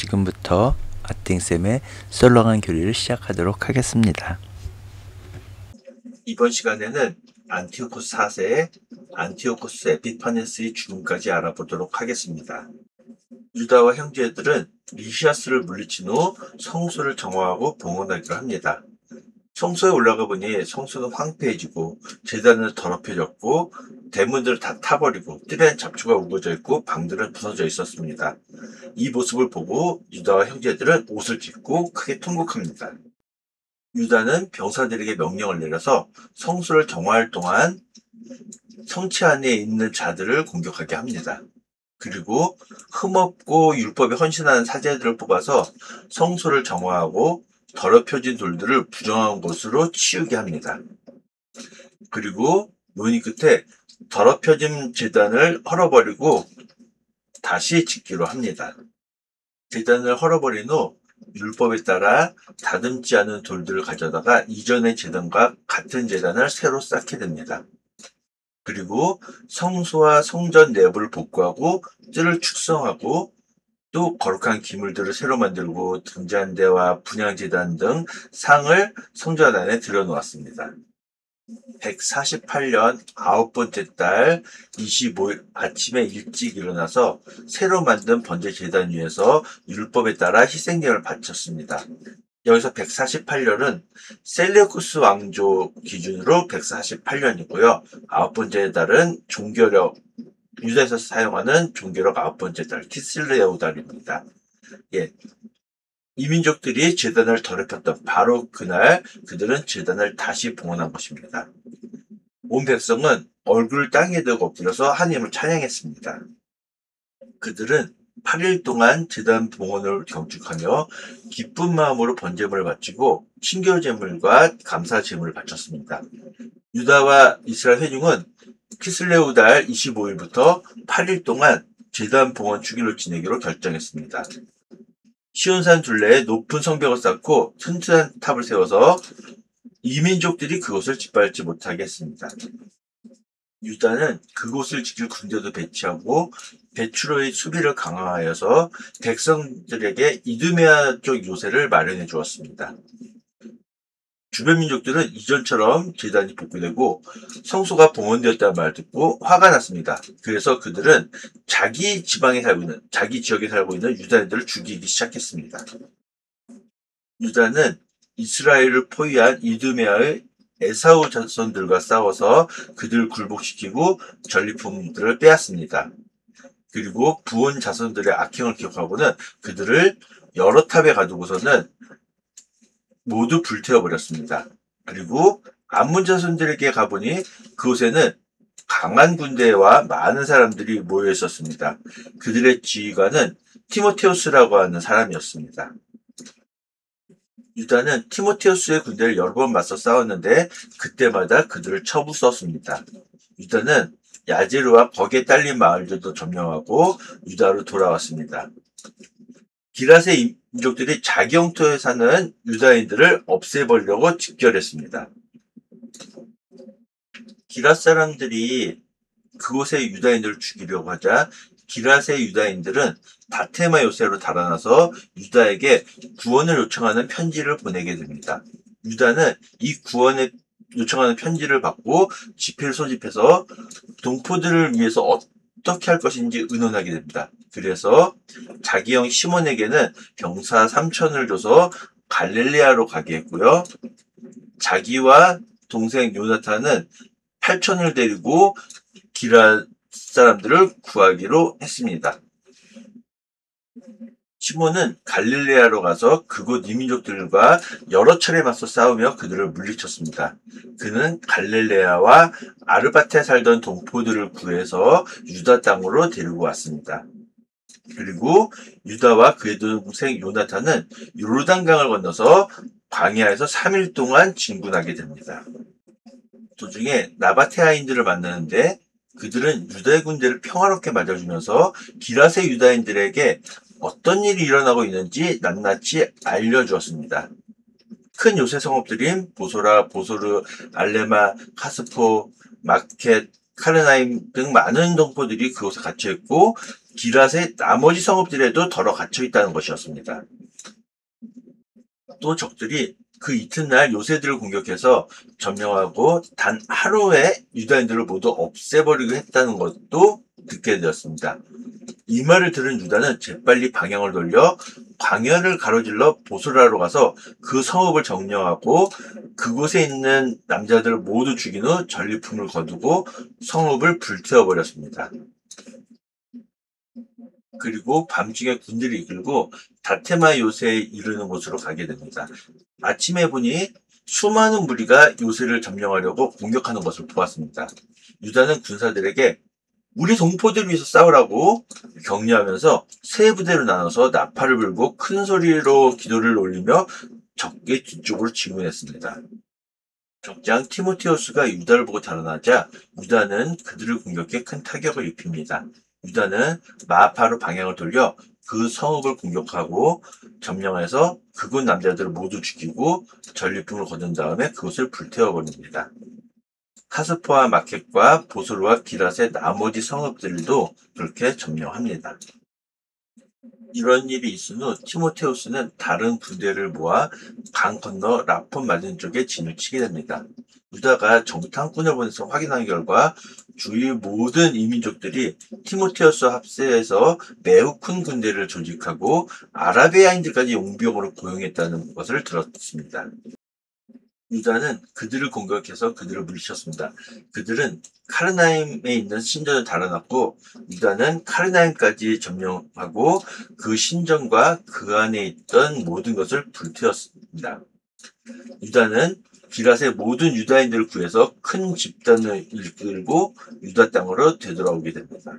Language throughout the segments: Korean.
지금부터 아땡쌤의 썰렁한 교리를 시작하도록 하겠습니다. 이번 시간에는 안티오코스 4세의 안티오코스 에피파네스의 죽음까지 알아보도록 하겠습니다. 유다와 형제들은 리시아스를 물리친 후 성소를 정화하고 봉헌하기로 합니다. 성소에 올라가 보니 성소는 황폐해지고 제단은 더럽혀졌고 대문들을 다 타버리고 뜰에는 잡초가 우거져 있고 방들은 부서져 있었습니다. 이 모습을 보고 유다와 형제들은 옷을 찢고 크게 통곡합니다. 유다는 병사들에게 명령을 내려서 성소를 정화할 동안 성체 안에 있는 자들을 공격하게 합니다. 그리고 흠없고 율법에 헌신하는 사제들을 뽑아서 성소를 정화하고 더럽혀진 돌들을 부정한 곳으로 치우게 합니다. 그리고 논의 끝에 더럽혀진 제단을 헐어버리고 다시 짓기로 합니다. 제단을 헐어버린 후 율법에 따라 다듬지 않은 돌들을 가져다가 이전의 제단과 같은 제단을 새로 쌓게 됩니다. 그리고 성소와 성전 내부를 복구하고 뜰을 축성하고 또 거룩한 기물들을 새로 만들고 등잔대와 분향제단 등 상을 성전 안에 들여놓았습니다. 148년 9번째 달 25일 아침에 일찍 일어나서 새로 만든 번제 제단 위에서 율법에 따라 희생제를 바쳤습니다. 여기서 148년은 셀레우쿠스 왕조 기준으로 148년이고요. 9번째 달은 종교력, 유다에서 사용하는 종교력 9번째 달, 키슬레우 달입니다. 이 민족들이 제단을 더럽혔던 바로 그날 그들은 제단을 다시 봉헌한 것입니다. 온 백성은 얼굴을 땅에 대고 엎드려서 하나님을 찬양했습니다. 그들은 8일 동안 제단 봉헌을 경축하며 기쁜 마음으로 번제물을 바치고 친교제물과 감사제물을 바쳤습니다. 유다와 이스라엘 회중은 키슬레우 달 25일부터 8일 동안 제단 봉헌 주기를 지내기로 결정했습니다. 시온산 둘레에 높은 성벽을 쌓고 튼튼한 탑을 세워서 이민족들이 그곳을 짓밟지 못하게 했습니다. 유다는 그곳을 지킬 군대도 배치하고 베추로의 수비를 강화하여서 백성들에게 이두메아 쪽 요새를 마련해 주었습니다. 주변 민족들은 이전처럼 제단이 복구되고 성소가 봉헌되었다는 말을 듣고 화가 났습니다. 그래서 그들은 자기 지역에 살고 있는 유다인들을 죽이기 시작했습니다. 유다는 이스라엘을 포위한 이두메아의 에사우 자손들과 싸워서 그들을 굴복시키고 전리품들을 빼앗습니다. 그리고 부온 자손들의 악행을 기억하고는 그들을 여러 탑에 가두고서는 모두 불태워버렸습니다. 그리고 암몬 자손들에게 가보니 그곳에는 강한 군대와 많은 사람들이 모여 있었습니다. 그들의 지휘관은 티모테우스라고 하는 사람이었습니다. 유다는 티모테우스의 군대를 여러 번 맞서 싸웠는데 그때마다 그들을 쳐부수었습니다. 유다는 야제르와 거기에 딸린 마을들도 점령하고 유다로 돌아왔습니다. 기랏의 민족들이 자기 영토에 사는 유다인들을 없애버리려고 집결했습니다. 기랏 사람들이 그곳의 유다인들을 죽이려고 하자 기랏의 유다인들은 다테마 요새로 달아나서 유다에게 구원을 요청하는 편지를 보내게 됩니다. 유다는 이 구원을 요청하는 편지를 받고 지폐를 소집해서 동포들을 위해서 어떻게 할 것인지 의논하게 됩니다. 그래서 자기 형 시몬에게는 병사 3,000을 줘서 갈릴레아로 가게 했고요. 자기와 동생 요나탄은 8,000을 데리고 기랏 사람들을 구하기로 했습니다. 시몬은 갈릴레아로 가서 그곳 이민족들과 여러 차례 맞서 싸우며 그들을 물리쳤습니다. 그는 갈릴레아와 아르밧에 살던 동포들을 구해서 유다 땅으로 데리고 왔습니다. 그리고 유다와 그의 동생 요나탄은 요르단강을 건너서 광야에서 3일 동안 진군하게 됩니다. 도중에 나바테아인들을 만나는데 그들은 유다의 군대를 평화롭게 맞아주면서 기랏의 유다인들에게 어떤 일이 일어나고 있는지 낱낱이 알려주었습니다. 큰 요새 성읍들인 보소라, 보소르, 알레마, 카스포, 마켓, 카르나임 등 많은 동포들이 그곳에 갇혀있고 기랏의 나머지 성읍들에도 덜어 갇혀있다는 것이었습니다. 또 적들이 그 이튿날 요새들을 공격해서 점령하고 단 하루에 유다인들을 모두 없애버리고 했다는 것도 듣게 되었습니다. 이 말을 들은 유다는 재빨리 방향을 돌려 광야를 가로질러 보스라로 가서 그 성읍을 점령하고 그곳에 있는 남자들을 모두 죽인 후 전리품을 거두고 성읍을 불태워버렸습니다. 그리고 밤중에 군대를 이끌고 다테마 요새에 이르는 곳으로 가게 됩니다. 아침에 보니 수많은 무리가 요새를 점령하려고 공격하는 것을 보았습니다. 유다는 군사들에게 우리 동포들 위해서 싸우라고 격려하면서 세 부대로 나눠서 나팔을 불고 큰 소리로 기도를 올리며 적의 뒤쪽으로 진군했습니다. 적장 티모테우스가 유다를 보고 달아나자 유다는 그들을 공격해 큰 타격을 입힙니다. 유다는 마파로 방향을 돌려 그 성읍을 공격하고 점령해서 그곳 남자들을 모두 죽이고 전리품을 거둔 다음에 그곳을 불태워버립니다. 카스포와 마켓과 보솔과 기랏의 나머지 성읍들도 그렇게 점령합니다. 이런 일이 있은 후 티모테우스는 다른 군대를 모아 강 건너 라폰 맞은쪽에 진을 치게 됩니다. 유다가 정탐꾼을 보내서 확인한 결과 주위 모든 이민족들이 티모테우스 합세해서 매우 큰 군대를 조직하고 아라비아인들까지 용병으로 고용했다는 것을 들었습니다. 유다는 그들을 공격해서 그들을 물리쳤습니다. 그들은 카르나임에 있는 신전을 달아났고 유다는 카르나임까지 점령하고 그 신전과 그 안에 있던 모든 것을 불태웠습니다. 유다는 기랏의 모든 유다인들을 구해서 큰 집단을 이끌고 유다 땅으로 되돌아오게 됩니다.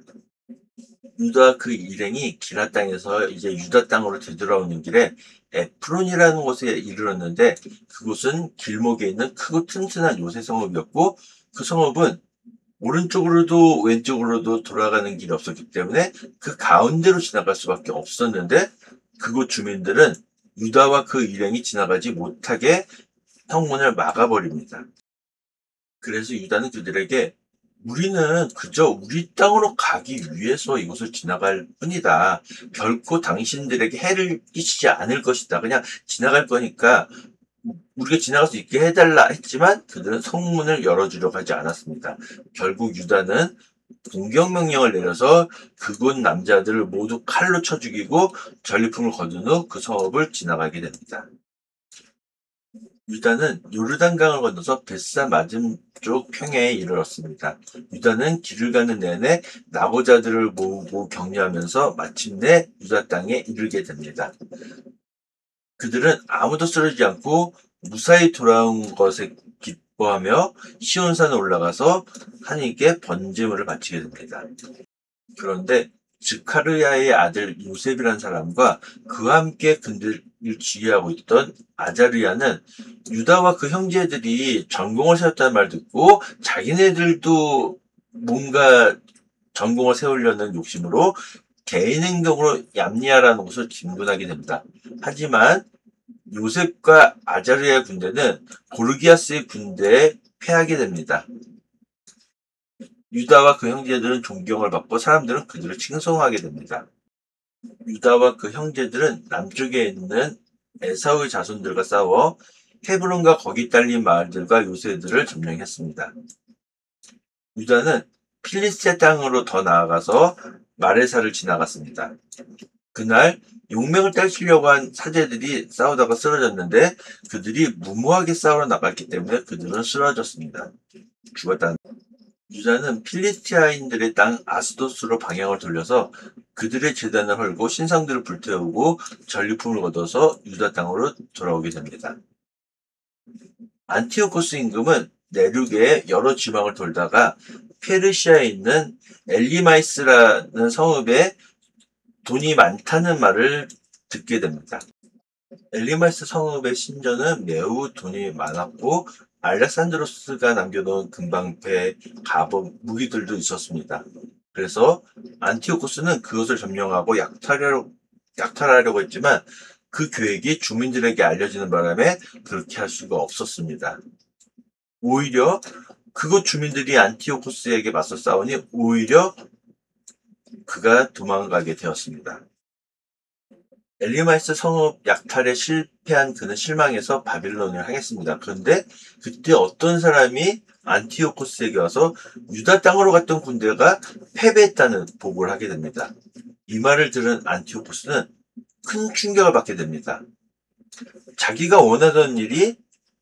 유다 그 일행이 기랏 땅에서 이제 유다 땅으로 되돌아오는 길에 에프론이라는 곳에 이르렀는데 그곳은 길목에 있는 크고 튼튼한 요새 성읍이었고 그 성읍은 오른쪽으로도 왼쪽으로도 돌아가는 길이 없었기 때문에 그 가운데로 지나갈 수밖에 없었는데 그곳 주민들은 유다와 그 일행이 지나가지 못하게 성문을 막아버립니다. 그래서 유다는 그들에게 우리는 그저 우리 땅으로 가기 위해서 이곳을 지나갈 뿐이다. 결코 당신들에게 해를 끼치지 않을 것이다. 그냥 지나갈 거니까 우리가 지나갈 수 있게 해달라 했지만 그들은 성문을 열어주려고 하지 않았습니다. 결국 유다는 공격명령을 내려서 그곳 남자들을 모두 칼로 쳐 죽이고 전리품을 거둔 후 그 성읍을 지나가게 됩니다. 유다는 요르단강을 건너서 벳사 맞은쪽 평야에 이르렀습니다. 유다는 길을 가는 내내 나고자들을 모으고 격려하면서 마침내 유다 땅에 이르게 됩니다. 그들은 아무도 쓰러지지 않고 무사히 돌아온 것에 기뻐하며 시온산에 올라가서 하나님께 번제물을 바치게 됩니다. 그런데 즈카르야의 아들 요셉이라는 사람과 그와 함께 그들을 지휘하고 있던 아자르야는 유다와 그 형제들이 전공을 세웠다는 말 듣고 자기네들도 뭔가 전공을 세우려는 욕심으로 개인 행동으로 얌니아라는 곳을 진군하게 됩니다. 하지만 요셉과 아자르야의 군대는 고르기아스의 군대에 패하게 됩니다. 유다와 그 형제들은 존경을 받고 사람들은 그들을 칭송하게 됩니다. 유다와 그 형제들은 남쪽에 있는 에사우의 자손들과 싸워 헤브론과 거기 딸린 마을들과 요새들을 점령했습니다. 유다는 필리스티아 땅으로 더 나아가서 마레사를 지나갔습니다. 그날 용맹을 떨치려고 한 사제들이 싸우다가 쓰러졌는데 그들이 무모하게 싸우러 나갔기 때문에 그들은 쓰러졌습니다. 죽었다는 유다는 필리스티아인들의 땅 아스도스로 방향을 돌려서 그들의 제단을 헐고 신상들을 불태우고 전리품을 얻어서 유다 땅으로 돌아오게 됩니다. 안티오코스 임금은 내륙의 여러 지방을 돌다가 페르시아에 있는 엘리마이스라는 성읍에 돈이 많다는 말을 듣게 됩니다. 엘리마이스 성읍의 신전은 매우 돈이 많았고 알렉산드로스가 남겨놓은 금방패, 갑옷, 무기들도 있었습니다. 그래서 안티오코스는 그것을 점령하고 약탈하려고 했지만 그 계획이 주민들에게 알려지는 바람에 그렇게 할 수가 없었습니다. 오히려 그곳 주민들이 안티오코스에게 맞서 싸우니 오히려 그가 도망가게 되었습니다. 엘리마이스 성읍 약탈에 실패한 그는 실망해서 바빌론을 향했습니다. 그런데 그때 어떤 사람이 안티오코스에게 와서 유다 땅으로 갔던 군대가 패배했다는 보고를 하게 됩니다. 이 말을 들은 안티오코스는 큰 충격을 받게 됩니다. 자기가 원하던 일이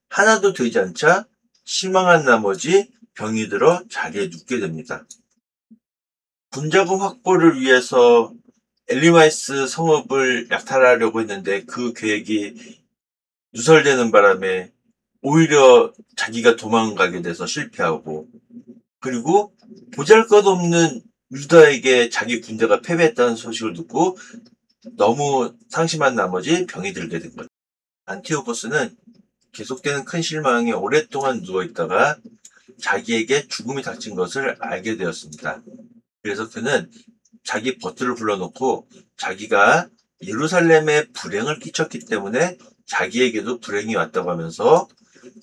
하나도 되지 않자 실망한 나머지 병이 들어 자리에 눕게 됩니다. 군자금 확보를 위해서 엘리마이스 성읍을 약탈하려고 했는데 그 계획이 누설되는 바람에 오히려 자기가 도망가게 돼서 실패하고, 그리고 보잘것없는 유다에게 자기 군대가 패배했다는 소식을 듣고 너무 상심한 나머지 병이 들게 된 거죠. 안티오코스는 계속되는 큰 실망에 오랫동안 누워있다가 자기에게 죽음이 닥친 것을 알게 되었습니다. 그래서 그는 자기 벗들을 불러놓고 자기가 예루살렘에 불행을 끼쳤기 때문에 자기에게도 불행이 왔다고 하면서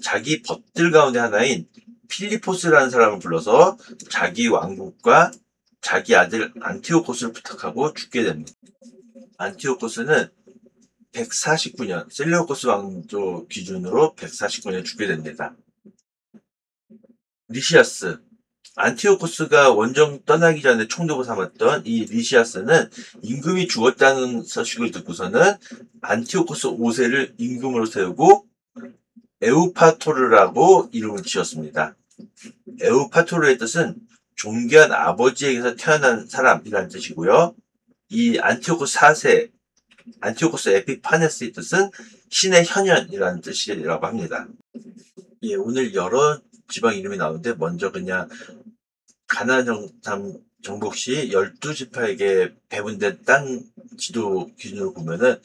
자기 벗들 가운데 하나인 필리포스라는 사람을 불러서 자기 왕국과 자기 아들 안티오코스를 부탁하고 죽게 됩니다. 안티오코스는 149년, 셀레우코스 왕조 기준으로 149년 죽게 됩니다. 리시아스, 안티오코스가 원정 떠나기 전에 총독을 삼았던 이 리시아스는 임금이 죽었다는 소식을 듣고서는 안티오코스 5세를 임금으로 세우고 에우파토르라고 이름을 지었습니다. 에우파토르의 뜻은 존귀한 아버지에게서 태어난 사람이라는 뜻이고요. 이 안티오코스 4세, 안티오코스 에피파네스의 뜻은 신의 현현이라는 뜻이라고 합니다. 예, 오늘 여러 지방 이름이 나오는데 먼저 그냥 가나안 정복 시 12지파에게 배분된 땅 지도 기준으로 보면은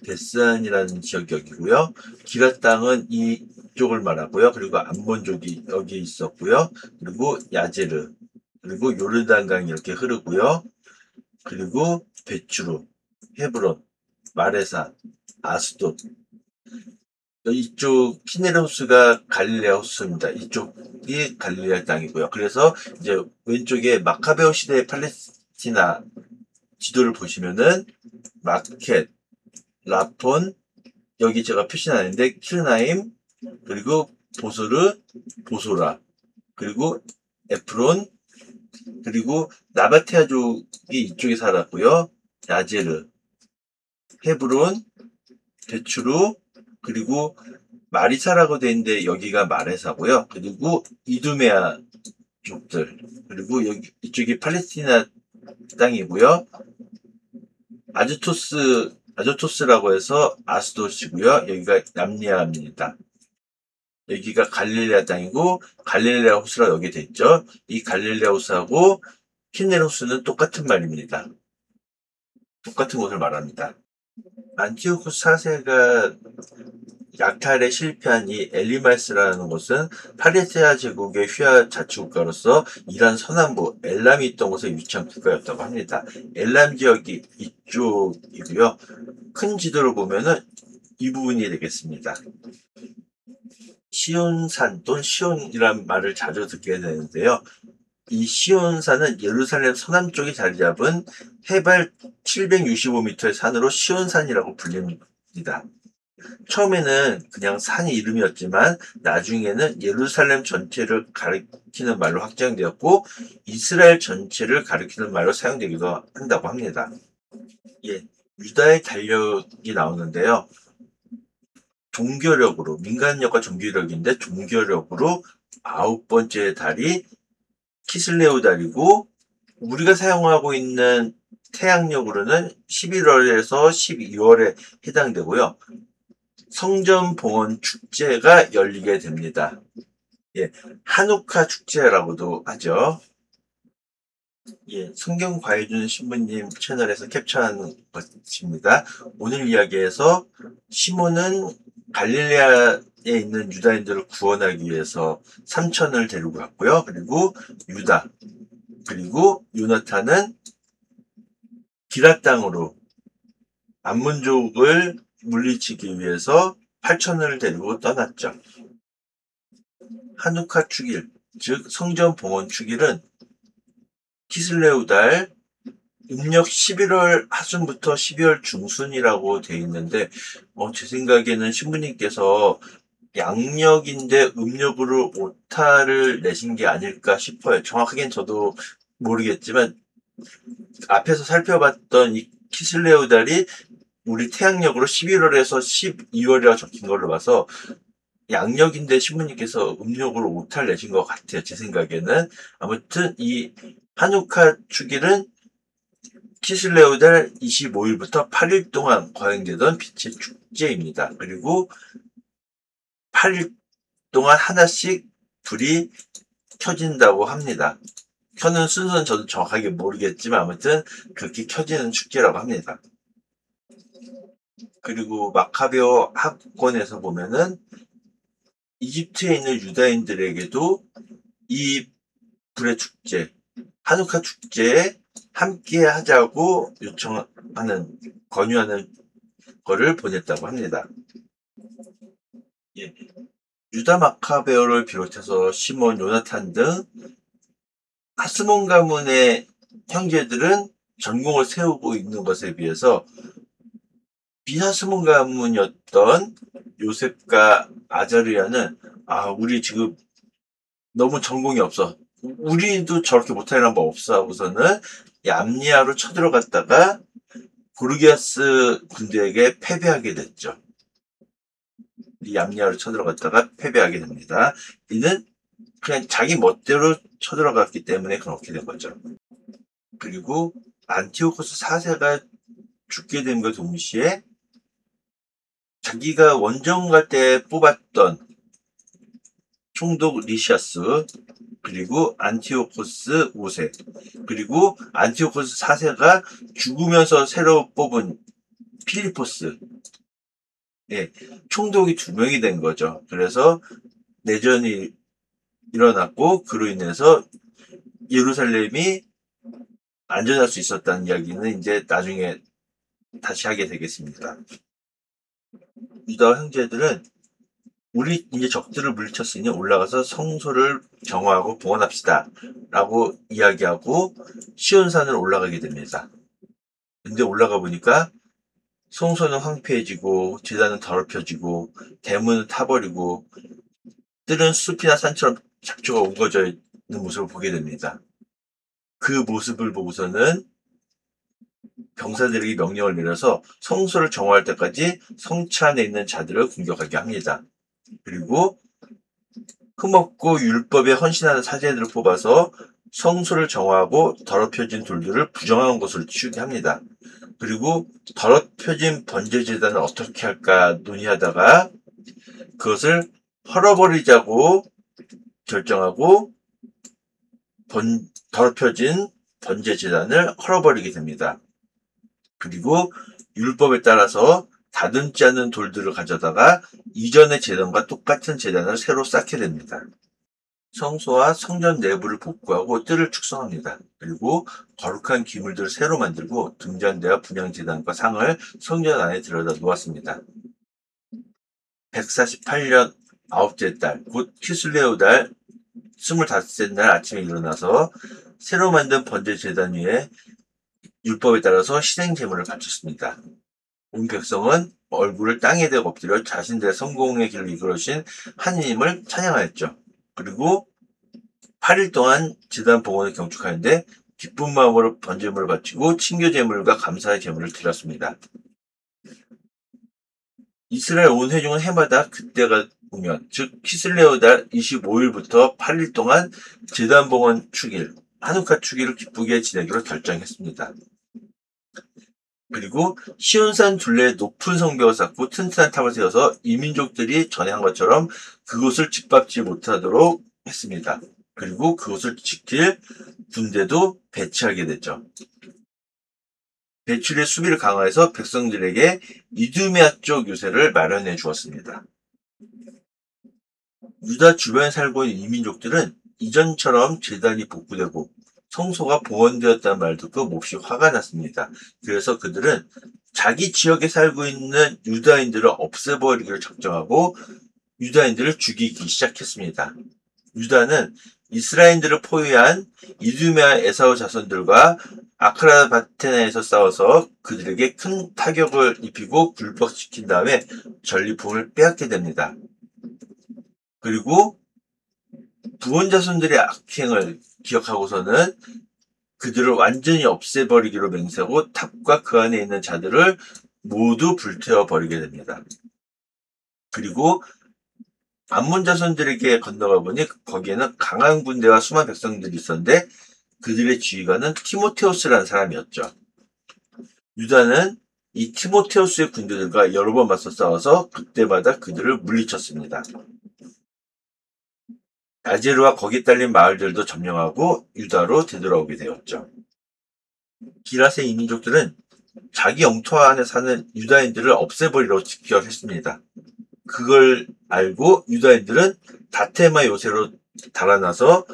베스안이라는 지역이 여기고요. 기랏 땅은 이쪽을 말하고요. 그리고 암몬족이 여기 있었고요. 그리고 야제르, 그리고 요르단강이 이렇게 흐르고요. 그리고 베추루, 헤브론, 마레사, 아스돗. 이쪽 키네로스가 갈릴레아 호수입니다. 이쪽이 갈릴레아 땅이고요. 그래서 이제 왼쪽에 마카베오 시대의 팔레스티나 지도를 보시면은 마켓, 라폰, 여기 제가 표시는 아닌데 키르나임, 그리고 보소르, 보소라, 그리고 에프론, 그리고 나바테아족이 이쪽에 살았고요. 야제르, 헤브론, 베추루, 그리고 마리사라고 돼 있는데 여기가 마레사고요. 그리고 이두메아 족들, 그리고 여기 이쪽이 팔레스티나 땅이고요. 아조토스라고 해서 아스돗이고요. 여기가 남리아입니다. 여기가 갈릴레아 땅이고 갈릴레아 호수라 여기 돼 있죠. 이 갈릴레아 호수하고 키네르 호수는 똑같은 말입니다. 똑같은 곳을 말합니다. 안티오코스 4세가 약탈에 실패한 이 엘리마스라는 곳은 팔레스티나 제국의 휘하 자치국가로서 이란 서남부 엘람이 있던 곳에 위치한 국가였다고 합니다. 엘람 지역이 이쪽이고요. 큰 지도를 보면은 이 부분이 되겠습니다. 시온산 또는 시온이란 말을 자주 듣게 되는데요. 이 시온산은 예루살렘 서남쪽에 자리 잡은 해발 765m의 산으로 시온산이라고 불립니다. 처음에는 그냥 산 이름이었지만 나중에는 예루살렘 전체를 가리키는 말로 확장되었고 이스라엘 전체를 가리키는 말로 사용되기도 한다고 합니다. 예, 유다의 달력이 나오는데요. 종교력으로, 민간력과 종교력인데 종교력으로 9번째 달이 키슬레우 달이고 우리가 사용하고 있는 태양력으로는 11월에서 12월에 해당되고요. 성전 봉헌 축제가 열리게 됩니다. 예, 한우카 축제라고도 하죠. 예, 성경 과외준 신부님 채널에서 캡처한 것입니다. 오늘 이야기에서 시몬은 갈릴레아에 있는 유다인들을 구원하기 위해서 삼천을 데리고 갔고요. 그리고 유다, 그리고 요나탄은 기랏 땅으로 암몬족을 물리치기 위해서 8천을 데리고 떠났죠. 한우카 축일, 즉 성전 봉헌 축일은 키슬레우 달 음력 11월 하순부터 12월 중순이라고 돼 있는데 제 생각에는 신부님께서 양력인데 음력으로 오타를 내신 게 아닐까 싶어요. 정확하게는 저도 모르겠지만 앞에서 살펴봤던 이 키슬레우 달이 우리 태양력으로 11월에서 12월이라고 적힌 걸로 봐서 양력인데 신부님께서 음력으로 오타를 내신 것 같아요. 제 생각에는. 아무튼 이 하누카 축일은 키슬레우 달 25일부터 8일 동안 거행되던 빛의 축제입니다. 그리고 8일 동안 하나씩 불이 켜진다고 합니다. 켜는 순서는 저도 정확하게 모르겠지만 아무튼 그렇게 켜지는 축제라고 합니다. 그리고 마카베오 학권에서 보면은 이집트에 있는 유다인들에게도 이 불의 축제, 하누카 축제에 함께 하자고 권유하는 거를 보냈다고 합니다. 예. 유다 마카베오를 비롯해서 시몬, 요나탄 등 하스몬 가문의 형제들은 전공을 세우고 있는 것에 비해서 비하스몬 가문이었던 요셉과 아자르야는 우리 지금 너무 전공이 없어. 우리도 저렇게 못하는 법 없어 하고서는 얌리아로 쳐들어갔다가 고르기아스 군대에게 패배하게 됐죠. 이 얌리아로 쳐들어갔다가 패배하게 됩니다. 이는 그냥 자기 멋대로 쳐들어갔기 때문에 그렇게 된 거죠. 그리고 안티오코스 4세가 죽게 됨과 동시에 자기가 원정 갈 때 뽑았던 총독 리시아스, 그리고 안티오코스 5세, 그리고 안티오코스 4세가 죽으면서 새로 뽑은 필리포스, 총독이 2명이 된 거죠. 그래서 내전이 일어났고 그로 인해서 예루살렘이 안전할 수 있었다는 이야기는 이제 나중에 다시 하게 되겠습니다. 유다 형제들은 우리 이제 적들을 물리쳤으니 올라가서 성소를 정화하고 봉헌합시다 라고 이야기하고 시온산을 올라가게 됩니다. 근데 올라가 보니까 성소는 황폐해지고 제단은 더럽혀지고 대문은 타버리고 뜰은 숲이나 산처럼 작초가 우거져 있는 모습을 보게 됩니다. 그 모습을 보고서는 병사들에게 명령을 내려서 성소를 정화할 때까지 성체 안에 있는 자들을 공격하게 합니다. 그리고 흠없고 율법에 헌신하는 사제들을 뽑아서 성소를 정화하고 더럽혀진 돌들을 부정한 곳으로 치우게 합니다. 그리고 더럽혀진 번제제단을 어떻게 할까 논의하다가 그것을 헐어버리자고 결정하고 더럽혀진 번제제단을 헐어버리게 됩니다. 그리고 율법에 따라서 다듬지 않은 돌들을 가져다가 이전의 제단과 똑같은 제단을 새로 쌓게 됩니다. 성소와 성전 내부를 복구하고 뜰을 축성합니다. 그리고 거룩한 기물들을 새로 만들고 등잔대와 분향제단과 상을 성전 안에 들여다 놓았습니다. 148년 9째 달, 곧 키슬레오 달 25째 날 아침에 일어나서 새로 만든 번제제단 위에 율법에 따라서 희생제물을 바쳤습니다. 온 백성은 얼굴을 땅에 대고 엎드려 자신들의 성공의 길을 이끌어주신 하느님을 찬양하였죠. 그리고 8일 동안 제단 봉헌을 경축하는데 기쁜 마음으로 번제물을 바치고 친교제물과 감사의 제물을 드렸습니다. 이스라엘 온 회중은 해마다 그때가 오면, 즉 키슬레오 달 25일부터 8일 동안 제단 봉헌 축일, 하누카 축일을 기쁘게 지내기로 결정했습니다. 그리고 시온산 둘레에 높은 성벽을 쌓고 튼튼한 탑을 세워서 이민족들이 전에 한 것처럼 그곳을 짓밟지 못하도록 했습니다. 그리고 그곳을 지킬 군대도 배치하게 됐죠. 배출의 수비를 강화해서 백성들에게 이두메아 쪽 요새를 마련해 주었습니다. 유다 주변에 살고 있는 이민족들은 이전처럼 제단이 복구되고 성소가 봉헌되었다는 말 듣고 몹시 화가 났습니다. 그래서 그들은 자기 지역에 살고 있는 유다인들을 없애버리기를 작정하고 유다인들을 죽이기 시작했습니다. 유다는 이스라엘들을 포위한 이두메와 에사우 자손들과 아크라바테나에서 싸워서 그들에게 큰 타격을 입히고 굴복시킨 다음에 전리품을 빼앗게 됩니다. 그리고 부온 자손들의 악행을 기억하고서는 그들을 완전히 없애버리기로 맹세하고 탑과 그 안에 있는 자들을 모두 불태워버리게 됩니다. 그리고 암몬 자손들에게 건너가 보니 거기에는 강한 군대와 수많은 백성들이 있었는데 그들의 지휘관은 티모테우스라는 사람이었죠. 유다는 이 티모테우스의 군대들과 여러 번 맞서 싸워서 그때마다 그들을 물리쳤습니다. 야제르와 거기 딸린 마을들도 점령하고 유다로 되돌아오게 되었죠. 기랏의 이민족들은 자기 영토 안에 사는 유다인들을 없애버리려고 직결했습니다. 그걸 알고 유다인들은 다테마 요새로 달아나서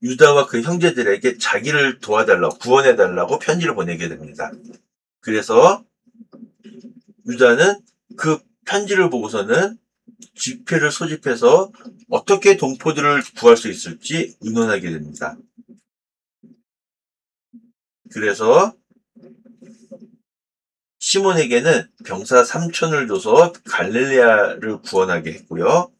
유다와 그 형제들에게 자기를 도와달라고, 구원해달라고 편지를 보내게 됩니다. 그래서 유다는 그 편지를 보고서는 지폐를 소집해서 어떻게 동포들을 구할 수 있을지 의논하게 됩니다. 그래서 시몬에게는 병사 3,000을 줘서 갈릴레아를 구원하게 했고요.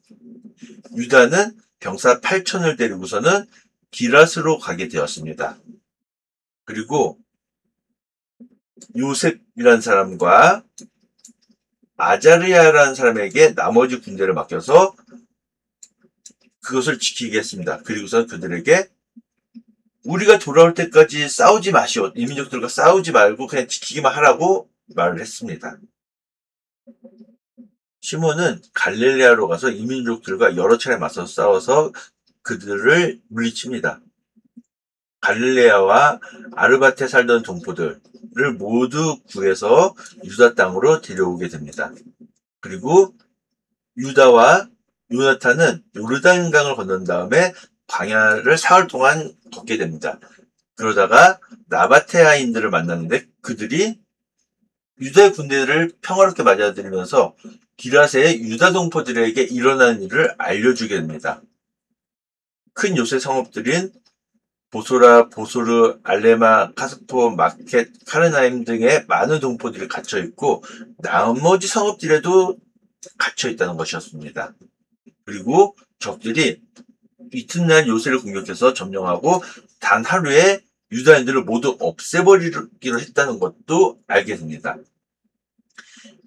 유다는 병사 8,000을 데리고서는 기랏으로 가게 되었습니다. 그리고 요셉이라는 사람과 아자르야라는 사람에게 나머지 군대를 맡겨서 그것을 지키게 했습니다. 그리고서 그들에게 우리가 돌아올 때까지 싸우지 마시오. 이민족들과 싸우지 말고 그냥 지키기만 하라고 말을 했습니다. 시몬은 갈릴레아로 가서 이민족들과 여러 차례 맞서 싸워서 그들을 물리칩니다. 갈릴레아와 아르밧에 살던 동포들을 모두 구해서 유다 땅으로 데려오게 됩니다. 그리고 유다와 요나탄은 요르단강을 건넌 다음에 광야를 사흘 동안 걷게 됩니다. 그러다가 나바테아인들을 만났는데 그들이 유다의 군대를 평화롭게 맞아들이면서 기랏의 유다 동포들에게 일어난 일을 알려주게 됩니다. 큰 요새 성읍들인 보소라, 보소르, 알레마, 카스포, 마켓, 카르나임 등의 많은 동포들이 갇혀있고 나머지 성읍들에도 갇혀있다는 것이었습니다. 그리고 적들이 이튿날 요새를 공격해서 점령하고 단 하루에 유다인들을 모두 없애버리기로 했다는 것도 알게 됩니다.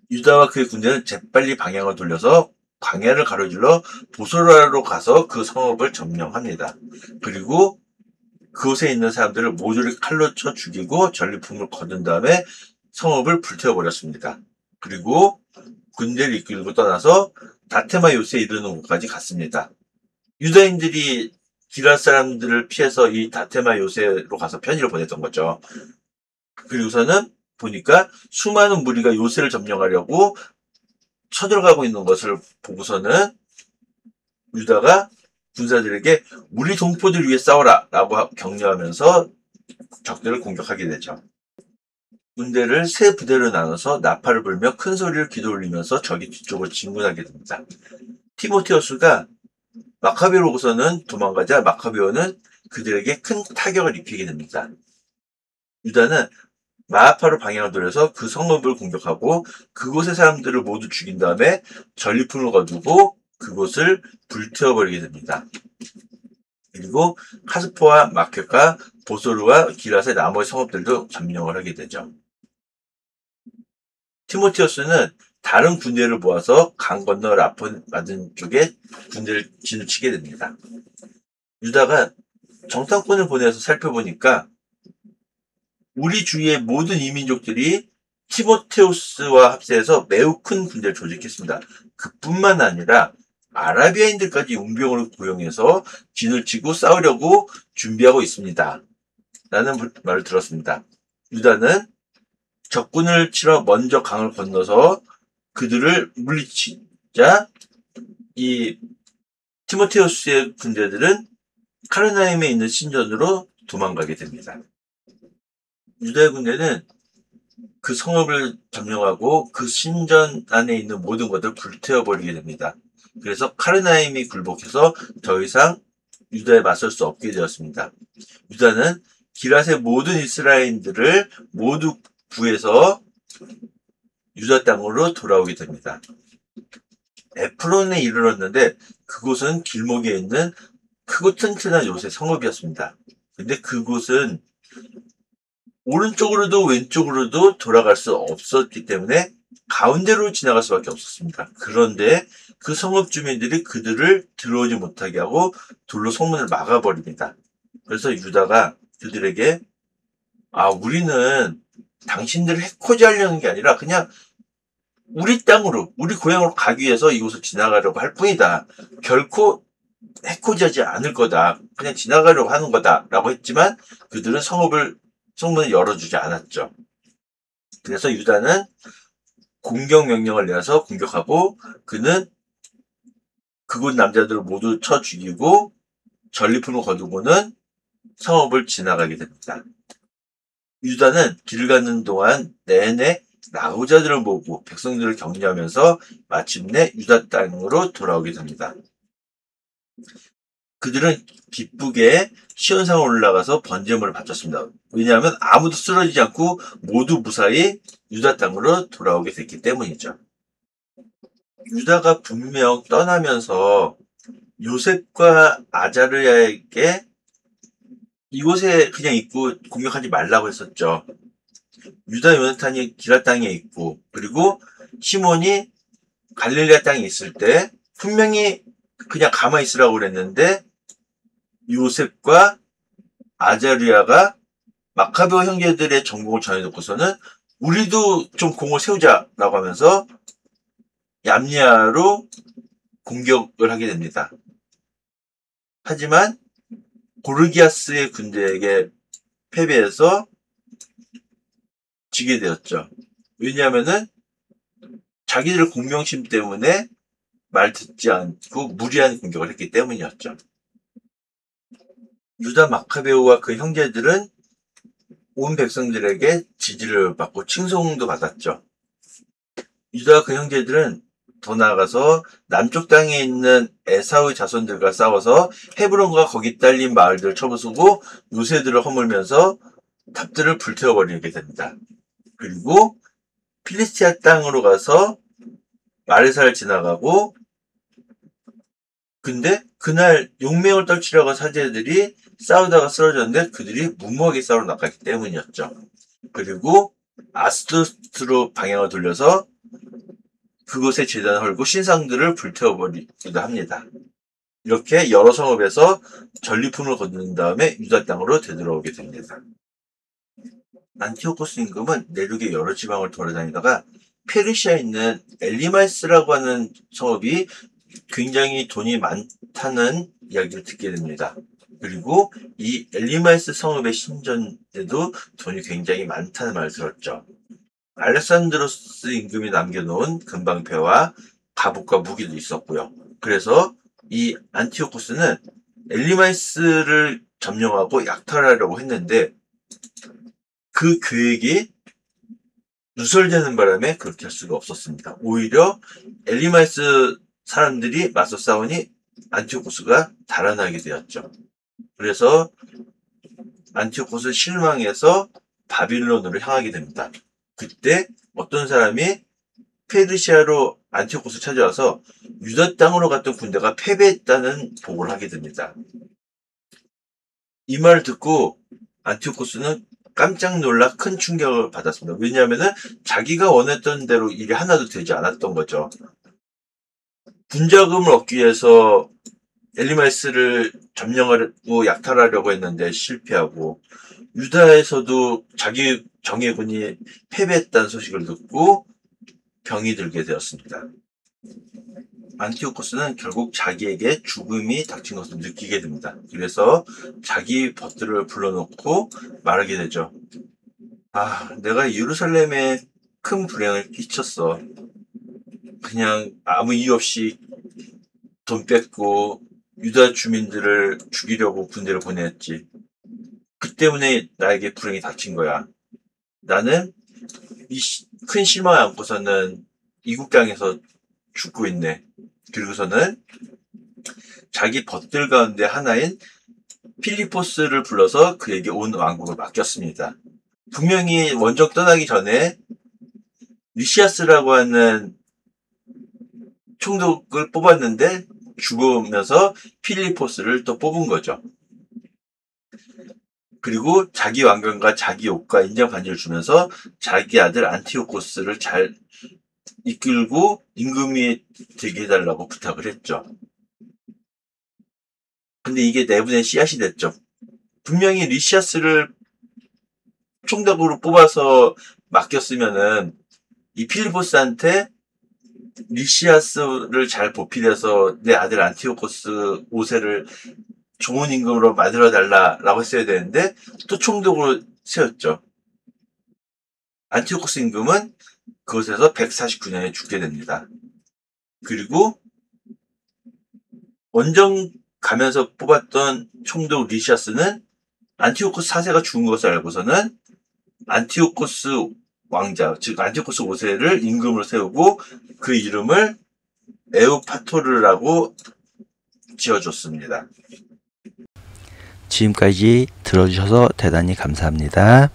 유다와 그의 군대는 재빨리 방향을 돌려서 광야를 가로질러 보소라로 가서 그 성읍을 점령합니다. 그리고 그곳에 있는 사람들을 모조리 칼로 쳐 죽이고 전리품을 거둔 다음에 성읍을 불태워버렸습니다. 그리고 군대를 이끌고 떠나서 다테마 요새에 이르는 곳까지 갔습니다. 유다인들이 기랏 사람들을 피해서 이 다테마 요새로 가서 편지를 보냈던 거죠. 그리고서는 보니까 수많은 무리가 요새를 점령하려고 쳐들어가고 있는 것을 보고서는 유다가 군사들에게 우리 동포들 위해 싸워라 라고 격려하면서 적들을 공격하게 되죠. 군대를 세 부대로 나눠서 나팔을 불며 큰 소리를 기도 올리면서 적이 뒤쪽을 진군하게 됩니다. 티모테우스가 마카베로 오고서는 도망가자 마카베오는 그들에게 큰 타격을 입히게 됩니다. 유다는 마하파로 방향을 돌려서 그 성읍을 공격하고 그곳의 사람들을 모두 죽인 다음에 전리품을 거두고 그곳을 불태워버리게 됩니다. 그리고 카스포와 마켓과 보소르와 기랏의 나머지 성읍들도 점령을 하게 되죠. 티모테우스는 다른 군대를 모아서 강 건너 라폰 맞은 쪽에 군대를 진을 치게 됩니다. 유다가 정탐꾼을 보내서 살펴보니까 우리 주위의 모든 이민족들이 티모테우스와 합세해서 매우 큰 군대를 조직했습니다. 그뿐만 아니라 아라비아인들까지 용병으로 고용해서 진을 치고 싸우려고 준비하고 있습니다. 라는 말을 들었습니다. 유다는 적군을 치러 먼저 강을 건너서 그들을 물리치자 이 티모테우스의 군대들은 카르나임에 있는 신전으로 도망가게 됩니다. 유다의 군대는 그 성읍을 점령하고 그 신전 안에 있는 모든 것을 불태워버리게 됩니다. 그래서 카르나임이 굴복해서 더 이상 유다에 맞설 수 없게 되었습니다. 유다는 기랏의 모든 이스라엘인들을 모두 구해서 유다 땅으로 돌아오게 됩니다. 에프론에 이르렀는데 그곳은 길목에 있는 크고 튼튼한 요새 성읍이었습니다. 근데 그곳은 오른쪽으로도 왼쪽으로도 돌아갈 수 없었기 때문에 가운데로 지나갈 수밖에 없었습니다. 그런데 그 성읍 주민들이 그들을 들어오지 못하게 하고 돌로 성문을 막아버립니다. 그래서 유다가 그들에게 우리는 당신들을 해코지하려는 게 아니라 그냥 우리 땅으로, 우리 고향으로 가기 위해서 이곳을 지나가려고 할 뿐이다. 결코 해코지하지 않을 거다. 그냥 지나가려고 하는 거다. 라고 했지만 그들은 성문을 열어주지 않았죠. 그래서 유다는 공격 명령을 내서 공격하고 그는 그곳 남자들을 모두 쳐 죽이고 전리품을 거두고는 성읍을 지나가게 됩니다. 유다는 길 가는 동안 내내 나고자들을 모으고 백성들을 격려하면서 마침내 유다 땅으로 돌아오게 됩니다. 그들은 기쁘게 시온산에 올라가서 번제물을 바쳤습니다. 왜냐하면 아무도 쓰러지지 않고 모두 무사히 유다 땅으로 돌아오게 됐기 때문이죠. 유다가 분명 떠나면서 요셉과 아자르야에게 이곳에 그냥 있고 공격하지 말라고 했었죠. 유다 요나탄이 기라 땅에 있고 그리고 시몬이 갈릴리아 땅에 있을 때 분명히 그냥 가만히 있으라고 그랬는데 요셉과 아자르야가 마카베오 형제들의 전공을 전해놓고서는 우리도 좀 공을 세우자라고 하면서 얌리아로 공격을 하게 됩니다. 하지만 고르기아스의 군대에게 패배해서 지게 되었죠. 왜냐하면은 자기들 공명심 때문에 말 듣지 않고 무리한 공격을 했기 때문이었죠. 유다 마카베오와 그 형제들은 온 백성들에게 지지를 받고 칭송도 받았죠. 유다와 그 형제들은 더 나아가서 남쪽 땅에 있는 에사우의 자손들과 싸워서 헤브론과 거기 딸린 마을들을 쳐부수고 요새들을 허물면서 탑들을 불태워버리게 됩니다. 그리고 필리스티아 땅으로 가서 마레사를 지나가고 근데 그날 용맹을 떨치려고 사제들이 싸우다가 쓰러졌는데 그들이 무모하게 싸우러 나갔기 때문이었죠. 그리고 아스도트로 방향을 돌려서 그곳에 제단을 헐고 신상들을 불태워버리기도 합니다. 이렇게 여러 성읍에서 전리품을 거둔 다음에 유다 땅으로 되돌아오게 됩니다. 안티오코스 임금은 내륙의 여러 지방을 돌아다니다가 페르시아에 있는 엘리마이스라고 하는 성읍이 굉장히 돈이 많다는 이야기를 듣게 됩니다. 그리고 이 엘리마이스 성읍의 신전에도 돈이 굉장히 많다는 말을 들었죠. 알렉산드로스 임금이 남겨놓은 금방패와 갑옷과 무기도 있었고요. 그래서 이 안티오코스는 엘리마이스를 점령하고 약탈하려고 했는데 그 계획이 누설되는 바람에 그렇게 할 수가 없었습니다. 오히려 엘리마이스 사람들이 맞서 싸우니 안티오코스가 달아나게 되었죠. 그래서 안티오코스 실망해서 바빌론으로 향하게 됩니다. 그때 어떤 사람이 페르시아로 안티오코스 찾아와서 유다 땅으로 갔던 군대가 패배했다는 보고를 하게 됩니다. 이 말을 듣고 안티오코스는 깜짝 놀라 큰 충격을 받았습니다. 왜냐하면 자기가 원했던 대로 일이 하나도 되지 않았던 거죠. 군자금을 얻기 위해서 엘리마이스를 점령하려고 약탈하려고 했는데 실패하고 유다에서도 자기 정예군이 패배했다는 소식을 듣고 병이 들게 되었습니다. 안티오코스는 결국 자기에게 죽음이 닥친 것을 느끼게 됩니다. 그래서 자기 벗들을 불러놓고 말하게 되죠. 내가 예루살렘에 큰 불행을 끼쳤어. 그냥 아무 이유 없이 돈 뺏고 유다 주민들을 죽이려고 군대를 보냈지. 그 때문에 나에게 불행이 닥친 거야. 나는 이 큰 실망을 안고서는 이국 땅에서 죽고 있네. 그리고서는 자기 벗들 가운데 하나인 필리포스를 불러서 그에게 온 왕국을 맡겼습니다. 분명히 원정 떠나기 전에 리시아스라고 하는 총독을 뽑았는데 죽으면서 필리포스를 또 뽑은 거죠. 그리고 자기 왕관과 자기 옷과 인장 반지를 주면서 자기 아들 안티오코스를 잘 이끌고 임금이 되게 해달라고 부탁을 했죠. 근데 이게 내분의 씨앗이 됐죠. 분명히 리시아스를 총독으로 뽑아서 맡겼으면은 이 필리포스한테 리시아스를 잘 보필해서 내 아들 안티오코스 5세를 좋은 임금으로 만들어달라라고 했어야 되는데 또 총독으로 세웠죠. 안티오코스 임금은 그곳에서 149년에 죽게 됩니다. 그리고 원정 가면서 뽑았던 총독 리시아스는 안티오코스 4세가 죽은 것을 알고서는 안티오코스 왕자, 즉 안티오코스 5세를 임금으로 세우고 그 이름을 에우파토르라고 지어줬습니다. 지금까지 들어주셔서 대단히 감사합니다.